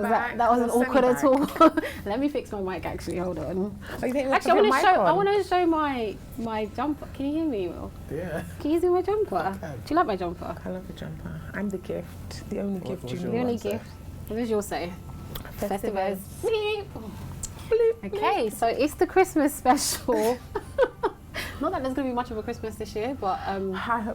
That wasn't awkward at all. Let me fix my mic. Actually, hold on. Actually, I want to show my jumper. Can you hear me, Will? Yeah. Can you see my jumper? Do you like my jumper? I love the jumper. I'm the gift. The only gift you know. The only gift. What does yours say? Festivus. Okay, so it's the Christmas special. Not that there's going to be much of a Christmas this year, but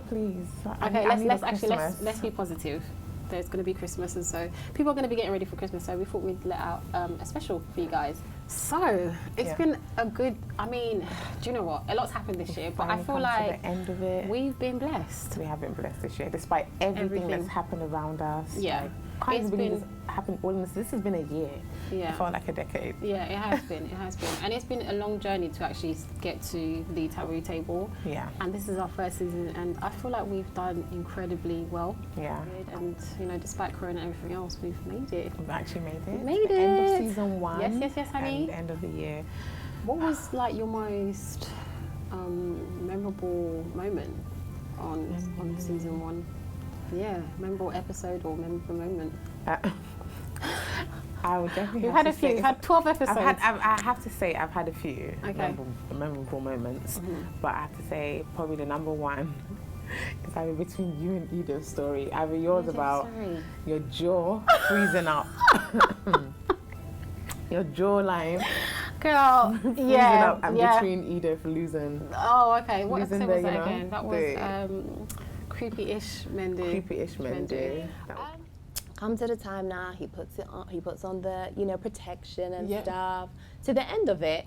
please. Okay, let's be positive. There's going to be Christmas, and so people are going to be getting ready for Christmas. So we thought we'd let out a special for you guys. So it's been a good. I mean, do you know what? A lot's happened this year, but I feel like to the end of it, we've been blessed. We have been blessed this year, despite everything that's happened around us. Yeah, it's been happened all in this. This has been a year. Yeah, it felt like a decade. Yeah, it has been. It has been, and it's been a long journey to actually get to the Taboo table. Yeah, and this is our first season, and I feel like we've done incredibly well. Yeah, and you know, despite Corona and everything else, we've made it. We've actually made it. Made it. End of season 1. Yes, honey. And the end of the year. What was like your most memorable moment on season 1? Yeah, memorable episode or memorable moment. I would definitely. You've had a few. You've had 12 episodes. I have to say I've had a few memorable moments, but I have to say probably the number one is either between you and Edith's story. Either yours about your jaw freezing up, your jawline. Girl, freezing up, and between Edith losing. Oh, okay. What episode was that again? That was creepy-ish Mendy. Creepy-ish Mendy. Come to the time now, he puts on the, protection and stuff. To the end of it.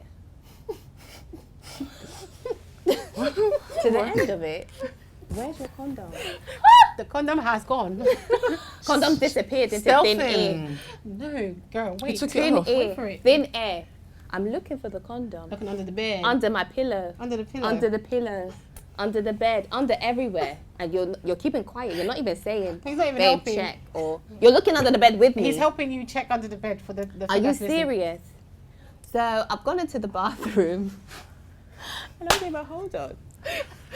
To the end of it. Where's your condom? The condom has gone. Condom disappeared into thin air. No, girl, wait. Thin air. Thin air. I'm looking for the condom. Looking under the bed. Under my pillow. Under the pillow. Under the pillow. Under the bed, under everywhere, and you're keeping quiet. You're not even saying, he's not even babe, helping. check, or you're looking under the bed with me. He's helping you check under the bed for the Are you serious? So I've gone into the bathroom, and I'm like, hold on.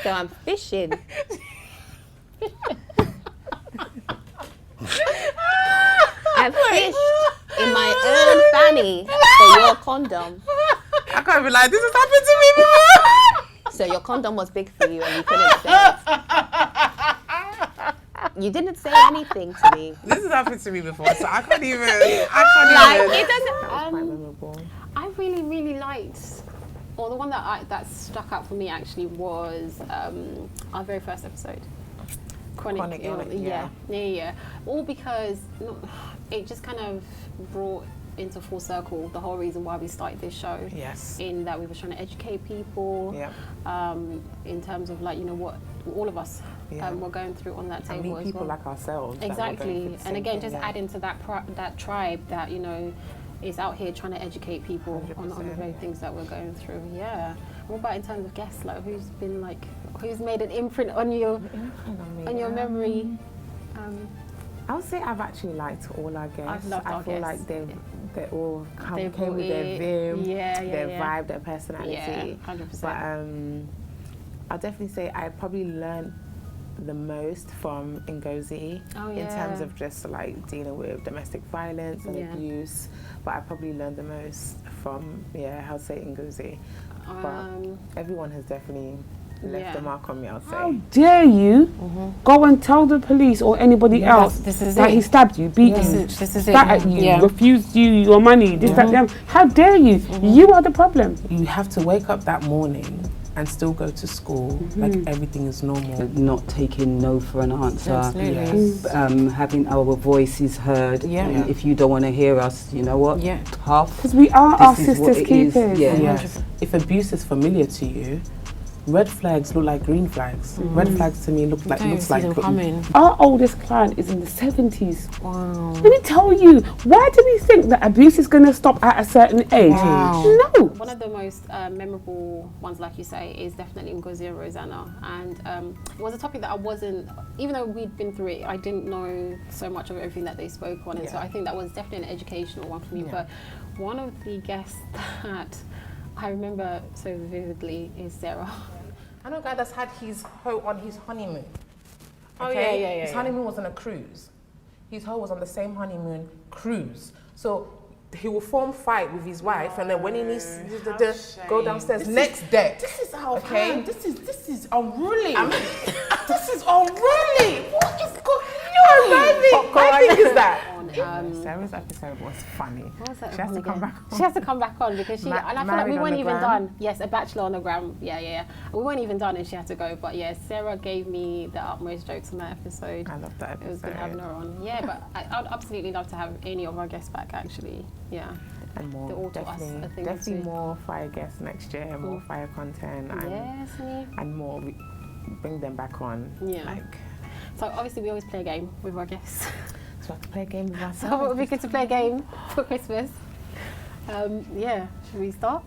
So I'm fishing. I fished in my own fanny for your condom. I can't be like, this has happened to me before. So your condom was big for you and you couldn't say it. You didn't say anything to me. This has happened to me before, so I can't even. It doesn't. That was quite memorable. I really, really liked, or the one that stuck out for me actually was our very first episode. Chronic illness. Yeah. All because it just kind of brought into full circle the whole reason why we started this show. Yes. In that we were trying to educate people. Yeah. In terms of what all of us were going through on that table. And meet people like ourselves. Exactly. And again, just add into that tribe that is out here trying to educate people on the very things that we're going through. Yeah. What about in terms of guests? Like who's made an imprint on your memory? I would say I've actually liked all our guests. I feel like they all came with their vim, their vibe, their personality. Yeah, 100%. But I'll definitely say I probably learned the most from Ngozi in terms of just dealing with domestic violence and abuse. But I probably learned the most from I'll say Ngozi. But everyone has definitely left a mark on me, I'll say. How dare you go and tell the police or anybody else that he stabbed you, beat you, spat at you, refused you your money, this, that, them. How dare you? You are the problem. You have to wake up that morning and still go to school like everything is normal. Not taking no for an answer. Having our voices heard. And if you don't want to hear us, you know what? Tough. Because we are our sisters' keepers. If abuse is familiar to you, red flags look like green flags. Red flags to me looks like coming. Our oldest client is in the 70s. Wow. Let me tell you, why do we think that abuse is going to stop at a certain age? Wow. No. One of the most memorable ones, like you say, is definitely Ngozi and Rosanna. And it was a topic that I wasn't, even though we'd been through it, I didn't know so much of everything that they spoke on. And so I think that was definitely an educational one for me. But one of the guests that I remember so vividly is Sarah. I know a guy that's had his on his honeymoon. Okay? His honeymoon was on a cruise. his whole was on the same honeymoon cruise. So he will form fight with his wife, and then when he needs to go downstairs, next deck. This is our okay. This is unruly. This is unruly. What is going on? My thing is that. Sarah's episode was funny. What was that? She has to come back on. She has to come back on because and I feel like we weren't even done. Yes, a bachelor on the gram. Yeah. We weren't even done and she had to go. But yeah, Sarah gave me the utmost jokes on that episode. I love that episode. It was good having her on. Yeah, but I'd absolutely love to have any of our guests back actually. Yeah. And more, definitely more fire guests next year, more fire content, and more. Bring them back on. Yeah. So obviously we always play a game with our guests. So I have to play a game with ourselves. So it would be good to play a game for Christmas. Yeah, should we start?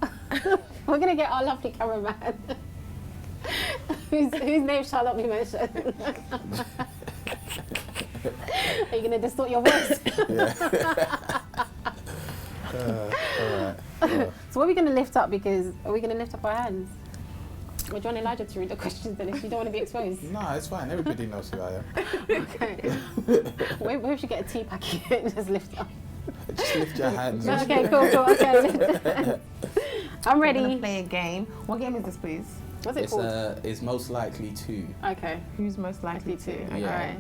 We're gonna get our lovely cameraman, whose name shall not be mentioned. Are you gonna distort your voice? Alright. So what are we gonna lift up? Because are we gonna lift up our hands? Or do you want Elijah to read the questions then if you don't want to be exposed? No, it's fine. Everybody knows who I am. Okay. Maybe we should get a tea packet and just lift up. Just lift your hands. Okay, cool. Okay, I'm ready. We're gonna play a game. What game is this, please? What's it called? It's most likely to. Okay. Who's most likely to? Okay. Yeah. Alright.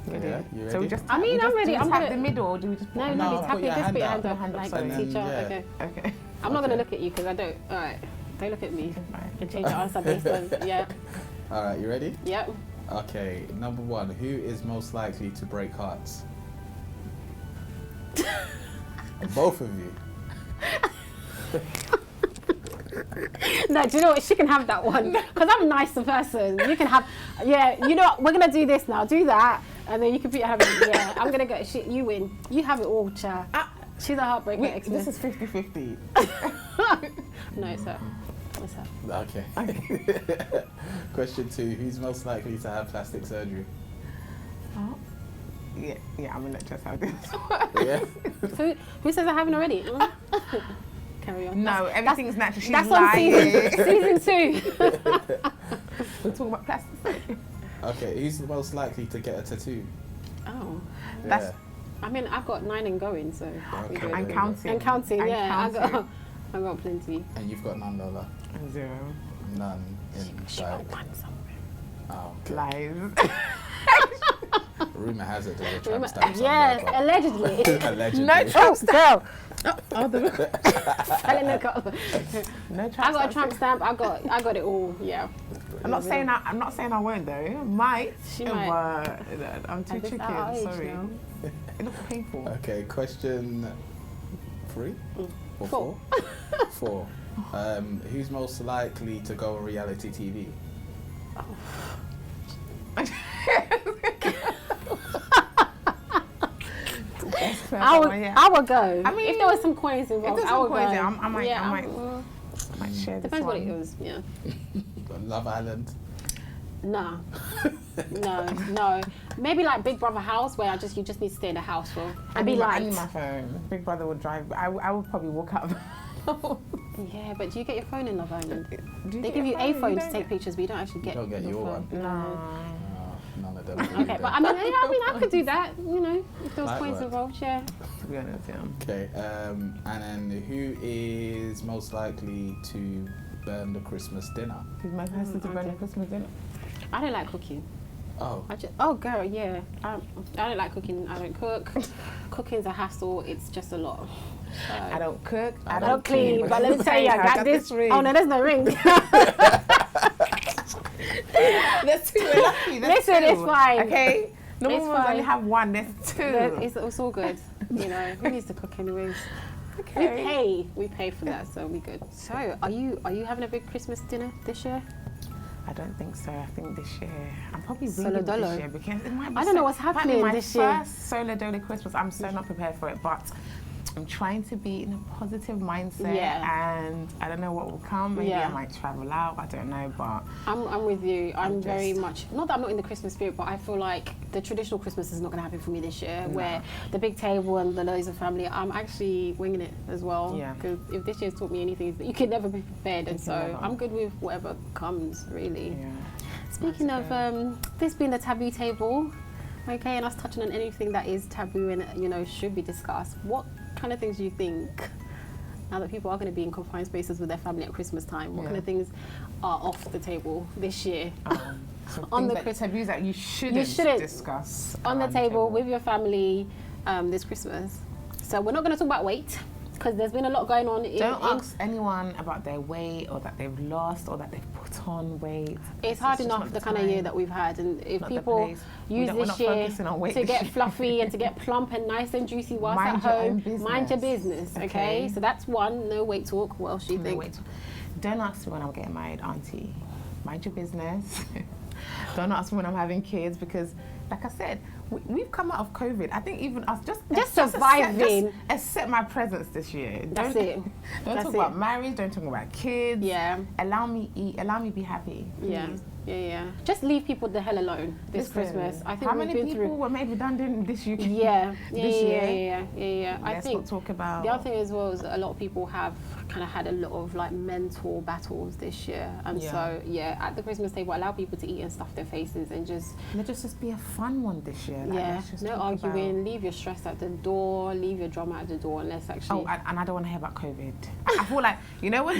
Ready? Yeah, you ready? So we just. I'm ready. Do we I'm tap gonna the middle, or do we just? Put No, No, put your just put your hand hand up. up, Sorry. like teacher. Yeah. Okay. Okay. I'm not gonna look at you because I don't. All right. Don't look at me. I can change the answer based on Alright, you ready? Yep. Okay, number 1. Who is most likely to break hearts? Both of you. No, do you know what? She can have that one because I'm a nicer person. You can have. Yeah. You know what? We're gonna do this now. Do that, and then you can put your hand. Yeah. I'm gonna go. You win. You have it all, Cha. She's a heartbreaker. This is 50-50. No, it's her. It's her. Okay. Question 2. Who's most likely to have plastic surgery? Oh. Yeah, I'm gonna let Jess have this. Yeah. Who says I haven't already? Carry on. No, everything's natural. She's that's lying. on season 2. We're talking about plastic surgery. Okay, who's the most likely to get a tattoo? Oh. That's. I mean, I've got 9 and going, so. Okay. And counting. And counting, And yeah. counting. I got plenty. And you've got none, Lowlah? 0. None inside. One somewhere. Oh, okay. Lies. Rumour has it there's a tramp stamp Yes, somewhere, allegedly. but- Allegedly. No tramp stamp. Selling the cup. No tramp I got a stamp. tramp stamp. I got it all. Yeah. I'm not saying I won't though. Might. She might. But I'm too At this chicken. age Sorry. now. It looks painful. Okay, question 3 or 4? 4. Who's most likely to go on reality TV? I would go. I mean, if there was some coins involved, I would go. I might share this Depends what it one. was. Yeah. Love Island. No. No. Maybe like Big Brother house where you just need to stay in the house for. I need my phone. Big Brother would drive. I would probably walk out. Yeah, but do you get your phone in Love Island? They get give you your a phone? phone You to don't take pictures, but you don't actually get. You don't get your one. No. None of them. Okay, but I mean, I could do that. You know, if there was Might coins work. involved, yeah. To be honest, yeah. Okay, and then who is most likely to burn the Christmas dinner? Who's my person to burn a Christmas dinner? I don't like cooking. Oh. Girl, yeah. I don't like cooking. I don't cook. Cooking's a hassle. It's just a lot. So. I don't cook. I don't clean. But let me tell you, I got this ring. Oh no, there's no ring. There's 2. We're lucky. Listen, it's fine. Okay. No It's one fine. only have 1. There's 2. It's all good. You know, who needs to cook anyways? Okay. We pay for that, so we good. So, are you having a big Christmas dinner this year? I don't think so. I think this year I'm probably Solo winging dolo. this year because it might be I don't know what's happening my this year. first solo dolo Christmas. I'm so not prepared for it, but I'm trying to be in a positive mindset, and I don't know what will come. Maybe I might travel out. I don't know, but I'm with you. I'm very much not that I'm not in the Christmas spirit, but I feel like the traditional Christmas is not going to happen for me this year. Where the big table and the loads of family, I'm actually winging it as well. Yeah. Because if this year's taught me anything, is that you can never be prepared, and so I'm good with whatever comes. Really. yeah. Speaking of this being the Taboo table, Okay, and us touching on anything that is taboo and, you know, should be discussed. What kind of things do you think, now that people are going to be in confined spaces with their family at Christmas time, what kind of things are off the table this year? On the taboos that you shouldn't discuss on the table with your family this Christmas. So we're not going to talk about weight, because there's been a lot going on. Don't ask anyone about their weight or that they've lost or that they've put on weight. It's hard enough the kind of year that we've had, and if people use this year to get fluffy and to get plump and nice and juicy whilst at home, mind your business, okay? So that's one, no weight talk. What else do you think? Don't ask me when I'm getting married, auntie. Mind your business. Don't ask me when I'm having kids, because, like I said, we've come out of COVID. I think even us just surviving. Just accept my presence this year. That's it. Don't talk about marriage. Don't talk about kids. Yeah. Allow me eat. Allow me be happy. Please. Yeah. Just leave people the hell alone this Christmas. I think how many people were made redundant this year? Yeah. I think not talk about. The other thing as well is that a lot of people have kind of had a lot of like mental battles this year, and so at the Christmas table, allow people to eat and stuff their faces and just let us just be a fun one this year. No arguing. Leave your stress at the door. Leave your drama at the door, and let's actually. Oh, and I don't want to hear about COVID. I feel like what.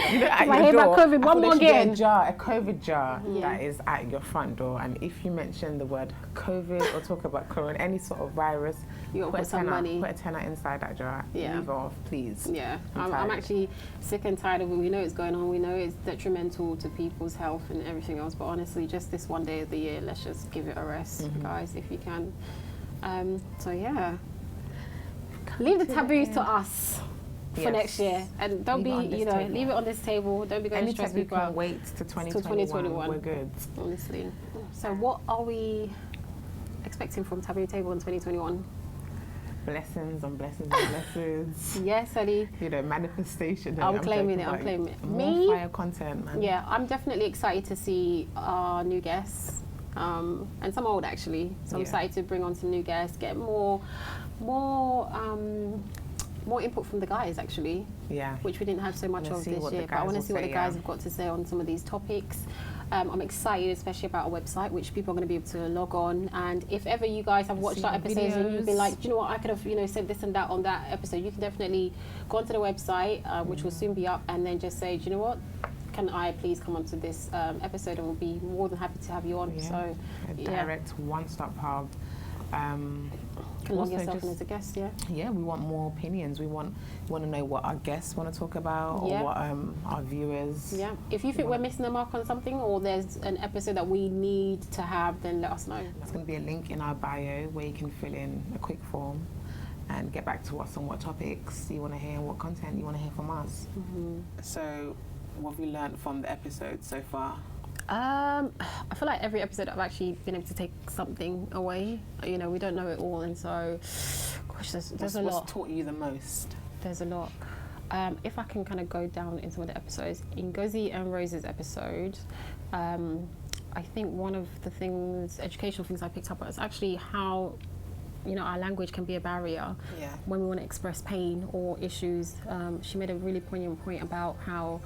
You know, at your door, COVID, one more again. A COVID jar that is at your front door, and if you mention the word COVID or talk about corona, any sort of virus, you put some money. Put a tenner inside that jar. Leave off, please. Yeah, I'm actually sick and tired of it. We know it's going on. We know it's detrimental to people's health and everything else. But honestly, just this one day of the year, let's just give it a rest, guys, if you can. Leave the taboos to us. For next year, and don't leave it on this table. Don't be going to stress people out. Wait to 2021. We're good. Honestly. So what are we expecting from Taboo Table in 2021? Blessings on blessings on blessings. Yes, Ali. Manifestation. I'm claiming it. More fire content, man. Yeah, I'm definitely excited to see our new guests, and some old actually. So I'm excited to bring on some new guests, get more input from the guys actually, which we didn't have so much of this year, but I want to see what the guys have got to say on some of these topics. I'm excited especially about our website, which people are going to be able to log on, and if ever you guys have watched our episodes and you've been like, do you know what, I could have said this and that on that episode, you can definitely go onto the website, which will soon be up, and then just say, do you know what, can I please come onto this episode, and we'll be more than happy to have you on. So a direct one-stop hub. Can log yourself in as a guest, we want more opinions. We want to know what our guests want to talk about, or what our viewers. If you think we're missing the mark on something, or there's an episode that we need to have, then let us know. There's going to be a link in our bio where you can fill in a quick form and get back to us on what topics you want to hear, what content you want to hear from us. So, what have we learned from the episode so far? I feel like every episode I've actually been able to take something away. We don't know it all, and so, gosh, there's a lot. What's taught you the most? There's a lot. If I can kind of go down in some of the episodes, in Ngozi and Rose's episode, I think one of the educational things I picked up was actually how, our language can be a barrier when we want to express pain or issues. She made a really poignant point about how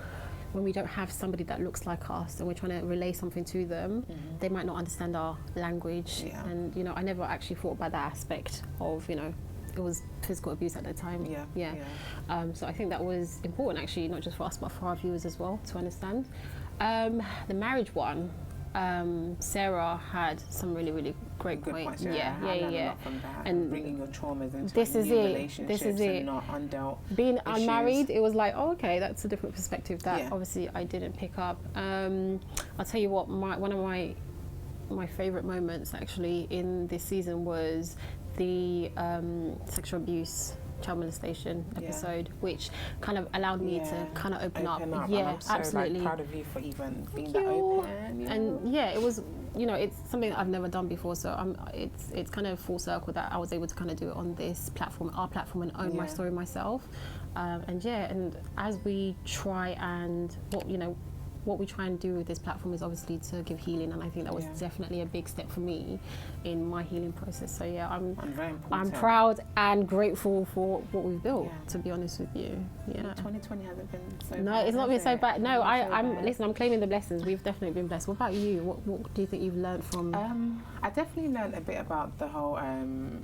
when we don't have somebody that looks like us and we're trying to relay something to them, they might not understand our language. And, I never actually thought about that aspect of, it was physical abuse at the time. So I think that was important actually, not just for us, but for our viewers as well to understand. The marriage one, Sarah had some really, really great points. And bringing your traumas into relationships and not undealt being issues. Unmarried, it was like, okay, that's a different perspective that obviously I didn't pick up. I'll tell you what, one of my favourite moments actually in this season was the sexual abuse, child molestation episode, which kind of allowed me to kind of open up. I'm so absolutely proud of you for even being that open. And it was, it's something that I've never done before, so it's kind of full circle that I was able to kind of do it on this platform, our platform, and own my story myself. And as we try and what we try and do with this platform is obviously to give healing, and I think that was definitely a big step for me in my healing process. So yeah, I'm proud and grateful for what we've built. To be honest with you, 2020 hasn't been so bad. No, it's not been so bad. No, I'm claiming the blessings. We've definitely been blessed. What about you? What do you think you've learned from? I definitely learned a bit about the whole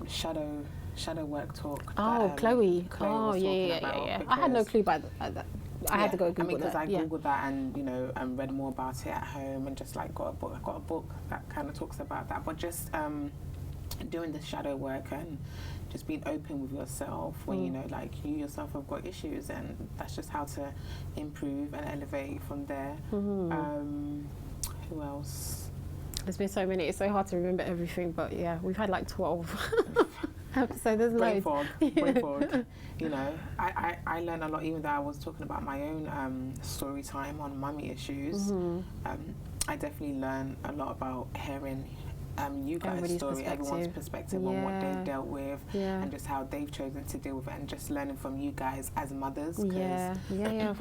shadow work talk. Oh, Chloe. Oh, yeah. I had no clue about that. I had to go Google because I googled that and and read more about it at home and just like got a book that kind of talks about that. But just doing the shadow work and just being open with yourself when you you yourself have got issues, and that's just how to improve and elevate from there. Who else? There's been so many. It's so hard to remember everything, but yeah, we've had like 12 episodes. There's brain fog. I learned a lot, even though I was talking about my own story time on mummy issues. I definitely learned a lot about hearing you guys' story, everyone's perspective on what they've dealt with and just how they've chosen to deal with it, and just learning from you guys as mothers. Of course. I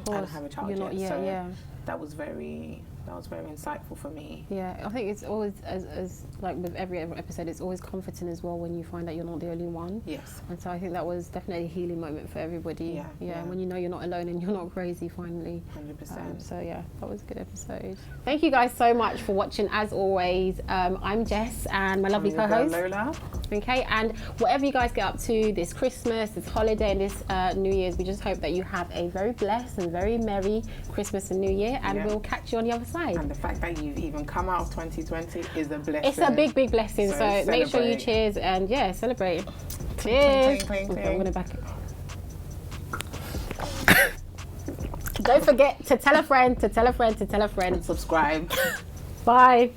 don't have a child yet, so that was very insightful for me. Yeah, I think it's always, as like with every episode, it's always comforting as well when you find that you're not the only one. Yes. And so I think that was definitely a healing moment for everybody. Yeah. When you know you're not alone and you're not crazy finally. 100%. So yeah, that was a good episode. Thank you guys so much for watching. As always, I'm Jess and my lovely co-host Lowlah. Okay, and whatever you guys get up to this Christmas, this holiday, and this New Year's, we just hope that you have a very blessed and very merry Christmas and New Year, and we'll catch you on the other side. And the fact that you've even come out of 2020 is a blessing. It's a big blessing. So make sure you cheers and celebrate. Cheers. Cling, okay, I'm gonna back it. Don't forget to tell a friend, to tell a friend, to tell a friend. And subscribe. Bye.